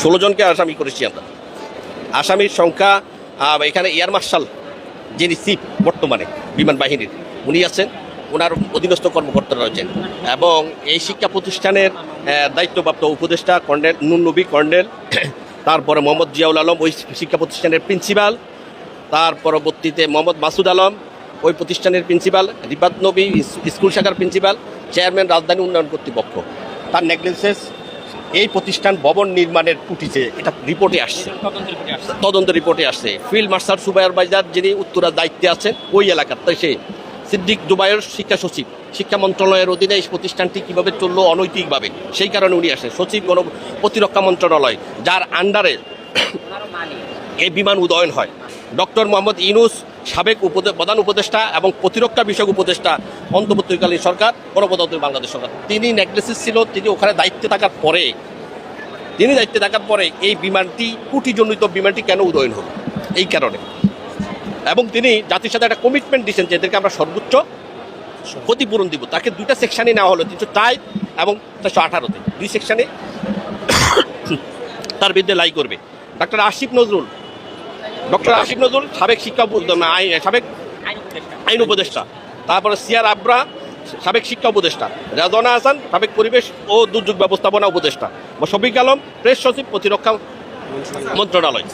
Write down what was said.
16 জনকে আসামি করেছি আমরা। আসামির সংখ্যা এখানে এয়ার মার্শাল যিনি চিফ বর্তমানে বিমান বাহিনীর উনি আছেন, ওনার অধীনস্থ কর্মকর্তারা রয়েছেন, এবং এই শিক্ষা প্রতিষ্ঠানের দায়িত্বপ্রাপ্ত উপদেষ্টা কর্নেল নুন নবী কর্নেল, তারপরে মোহাম্মদ জিয়াউল আলম ওই শিক্ষা প্রতিষ্ঠানের প্রিন্সিপাল, তার পরবর্তীতে মোহাম্মদ মাসুদ আলম ওই প্রতিষ্ঠানের প্রিন্সিপাল, রিফাত নবী স্কুল শাখার প্রিন্সিপাল, চেয়ারম্যান রাজধানী উন্নয়ন কর্তৃপক্ষ, তার নেগলিজেন্স এই প্রতিষ্ঠান ভবন নির্মাণের কুটিছে, এটা রিপোর্টে আসছে, তদন্ত রিপোর্টে আসছে। ফিল্ড মার্শাল সুপারভাইজার যিনি উত্তরার দায়িত্বে আছেন ওই এলাকার, তাই সে সিদ্দিক জুবায়ের শিক্ষা সচিব, শিক্ষা মন্ত্রণালয়ের অধীনে এই প্রতিষ্ঠানটি কীভাবে চললো অনৈতিকভাবে, সেই কারণে উনি আসেন। সচিব প্রতিরক্ষা মন্ত্রণালয়, যার আন্ডারে এই বিমান উদয়ন হয়। ডক্টর মোহাম্মদ ইউনূস সাবেক প্রধান উপদেষ্টা এবং প্রতিরক্ষা বিষয়ক উপদেষ্টা অন্তর্বর্তীকালীন সরকার, গণপ্রজাতন্ত্রী বাংলাদেশ সরকার, তিনি নেগলিজেন্স ছিল। তিনি ওখানে দায়িত্বে থাকার পরে এই বিমানটি ত্রুটিজনিত বিমানটি কেন উদয়ন হলো এই কারণে, এবং তিনি জাতির সাথে একটা কমিটমেন্ট দিয়েছেন যে এদেরকে আমরা সর্বোচ্চ ক্ষতিপূরণ দিব। তাকে দুইটা সেকশানে নেওয়া হলো, 304 এবং 418-তে 2 সেকশানে তার বিরুদ্ধে লাই করবে। ডক্টর আসিফ নজরুল সাবেক সাবেক আইন উপদেষ্টা, তারপরে সিআর আবরা সাবেক শিক্ষা উপদেষ্টা, রাজওয়ানা হাসান সাবেক পরিবেশ ও দুর্যোগ ব্যবস্থাপনা উপদেষ্টা, শফিক আলম প্রেস সচিব প্রতিরক্ষা মন্ত্রণালয়।